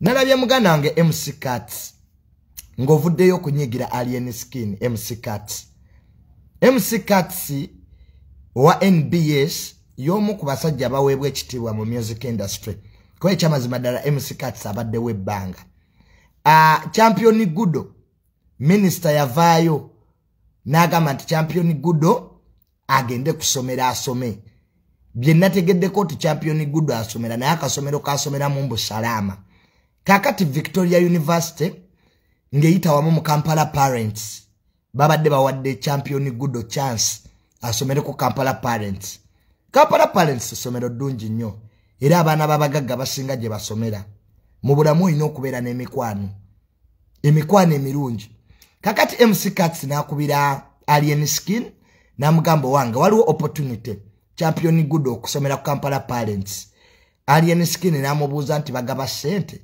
Nalabye muganda wange MC Cats ng'ovuddeyo kunyigira Alien Skin. MC Cats wa NBS y'omu ku basajja baweebwa ekitiibwa mu music industry. Kwa ekyamazima ddala MC Cats abaddewo ebbanga. Champion Gudo minister yavaayo n'agamba nti Champion Gudo agende kusomera asome. Bye nategeddeko nti Champion Gudo asomera naye akasomero kasomera mu mbu salama. Kakati Victoria University ngeyita wamu mu Kampala Parents babadde bawadde Champion Gudo chance asomere ku Kampala Parents. Kampala Parents somero ddungi nnyo era abaana babagagga basinga gye basomera. Mu bulamu olina okubeera n'emikwano emirungi. Kakati MC Cats n'akubira Alien Skin n'amugamba wange waliwo opportunity Champion Gudo okusomera ku Kampala Parents. Alien Skin n'amubuuza nti bagaba ssente.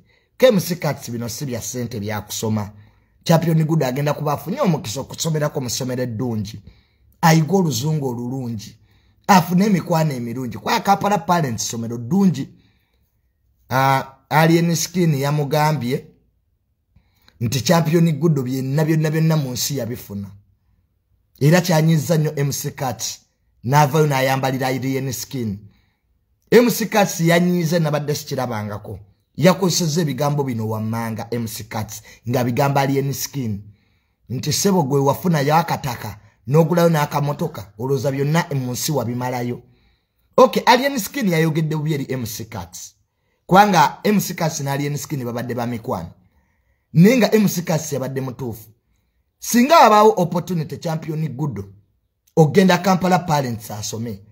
MC Cats bino si bya ssente bya kusoma. Champion Gudo agenda kuba afunye omukisa okusomerako mu ssomero eddungi. Ayiga oluzungu olulungi. Afune emikwano emirungi. Kwa Kampala Parents ssomero ddungi. Alien Skin yamugambye nti Champion Gudo byonna mu nsi yabifuna. Era kyanyiza nnyo MC Cats n'avaayo n'ayambalira Alien Skin. MC Cats yanyize nabadde sikirabangako. Yakozesezza ebigambo bino wammanga MC Cats nga bigamba Alien Skin nti sebo gwe wafuna yakataka n'ogulayo n'akamotoka olowooza byonna mu nsi wabimalayo. Okay, Alien Skin yayogedde bubi eri MC Cats. Kwanga MC Cats na Alien Skin babadde bamikwano. Nenga MC Cats yabadde mutuufu. Singa abaawo opportunity Champion Gudo ogenda Kampala Parents asome.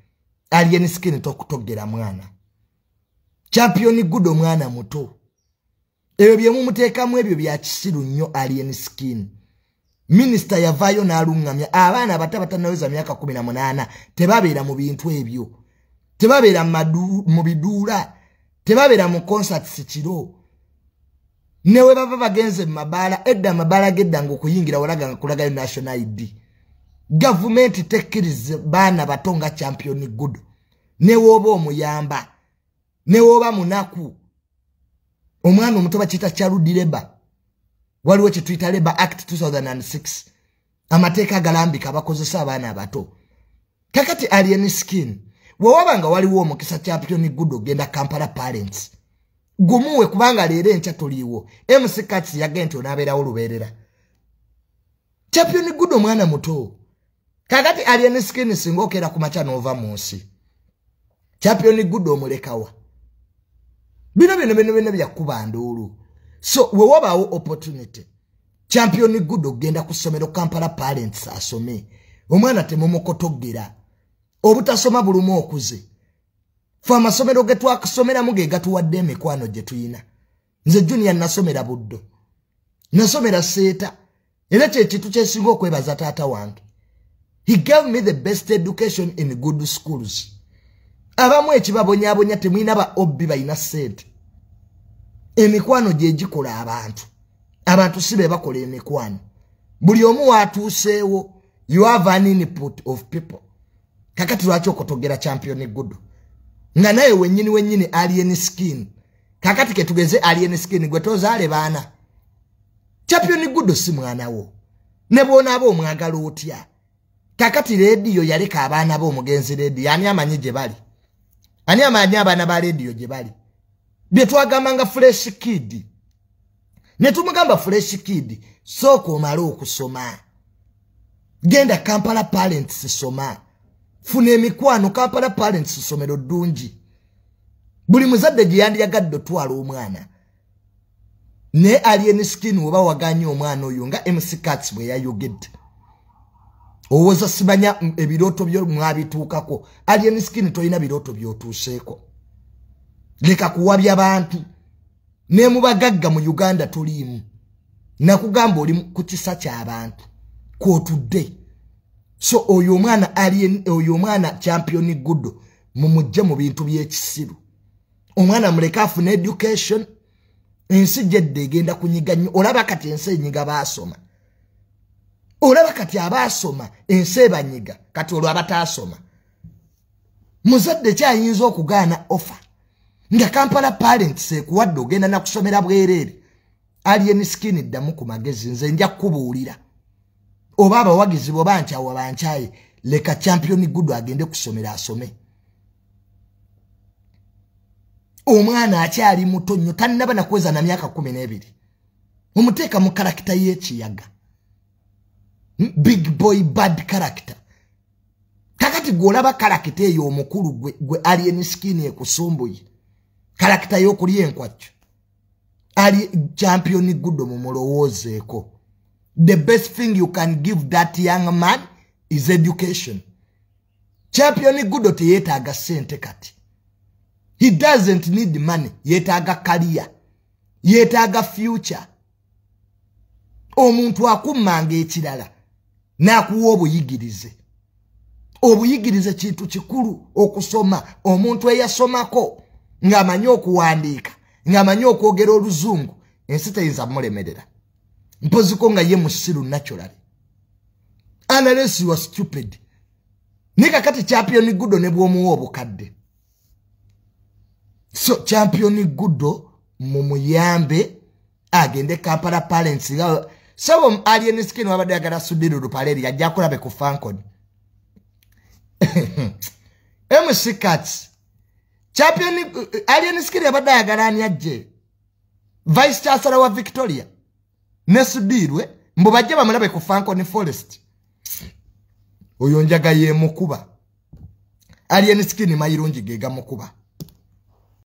Alien Skin tokutogera mwana. Champion Gudo mwana muto. Ebyo bye mumuteekamu ebyo bya kisiru nnyo Alien Skin. Minister yavaayo n'alungamya abaana abato abatanaweza myaka 18 tebabeera mu bintu ebyo. Tebabeera mu biduula. Tebabeera mu concerts kiro. Newe baba bagenze mabala edda mabala gedda ngokuyingira walaga nkulaga national ID. Government tekirize bana batonga Champion Gudo. Newe oba omuyamba. Newe oba munaku. Omwana omuto bakita child labor. Waliwo kye tuyita Labor Act 2006. Amateeka galambika bakozesa abaana abato. Kakati Alien Skin wawabanga waliwo omukisa Champion Gudo genda Kampala Parents. Gumuwe kubanga leero enkya toliiwo. MC Cats yagente onabeerawo lubeerera. Champion Gudo mwana muto. Kakati Alien Skin singa okeera ku makya n'ova mu nsi. Champion Gudo omulekawa. Bino byakuba ndoolu. So we wabaawo opportunity Champion Gudo genda ku ssomero Kampala Parents asome. Omwana temumukotogera. Obutasoma bulumu okuze. Fa amasomero ge twakusomera muge gatuwadde emikwano gye tuyina. Nze junior nasomera Buddo. Nasomera Seeta. Era kye kintu kyesinga okwebaza taata wange. He gave me the best education in good schools. Abamu ekibabonyabonya temwina ba obbi bayina ssente. Emikwano gye gikola abantu. Abantu sibe bakola emikwano. Buli omu watuuseewo. You have an input of people. Kakati lwaki okotogera Champion Gudo. Nga naye wennyini Alien Skin. Kakati ketugeze Alien Skin gwe tozaale baana. Champion Gudo si mwanawo. Ne bw'onaaba omwagala otya. Kakati radio yaleka abaana bo omugenzi radio. Ani amanyi gye bali. Ani amanyi abaana ba radio gye bali. Bye twagambanga fresh kid. Ne tumugamba fresh kid. Sooka omale okusoma. Genda Kampala Parents soma. Funa emikwano Kampala Parents somero ddungi. Buli muzadde gye yandiyagadde otwala omwana. Ne Alien Skin oba waganye omwana oyo nga MC Cats bwe yayogedde. Owoza sibanya ebirooto byo mwabituukako. Alien Skin toyina birooto byotuuseeko. Leka kuwabya abantu. Ne mubagagga mu Uganda tulimu. Nakugamba oli ku kisa ky'abantu. Kwotudde. So oyo mwana Champion Gudo mumujje mu bintu by'ekisiru. Omwana muleka afune education. Ensi jedde egenda kunyiga nnyo. Olaba kati ensi enyiga baasoma. Olaba kati abaasoma ensi ebanyiga kati olwo abataasoma. Muzadde kyayinza okugaana offer. nga Kampala parents ekuwadde ogenda na kusomera bwerere alien skin Damu ku magezi nze nja kubuulira oba abawagizi bo bankyawa bankyaye leka champion good agende kusomera asome omwana akyali muto nnyo tannaba nakweza na myaka 12 omuteeka mu karakita y'ekiyaga big boy bad character kakati gwolaba karakita eyo omukulu gwe alien skin ekusumbuye karakita y'okuli enkwacyo ali champion good mumulowoozeeko. The best thing you can give that young man is education. Champion good ote yetaaga sente kati. He doesn't need money. Yetaaga career. Yetaaga future. Omuntu akumanga ekirala n'akuwa obuyigirize. Obuyigirize kintu kikulu okusoma. Omuntu eyasomako ng'amanyi okuwandiika ng'amanyi okwogera oluzungu ensi teyinza mulemerera. Mpoziko nga ye musiru naturally. Unless you are stupid. Nika kati champion gudo ne bwomuwa obukadde. So champion gudo mumuyambe agende Kampala parents nga sabo alien skin wabade agala sudiru rupaleri yajja kulabe ku fankon. MC Cats champion alien skin wabade agala ani ajje. Vice Chancellor wa Victoria. Nesudirwe mbobajja bamulabe ku Fankon Forest oyo Enjaga ye mukuba alien skin mayirungi gega mukuba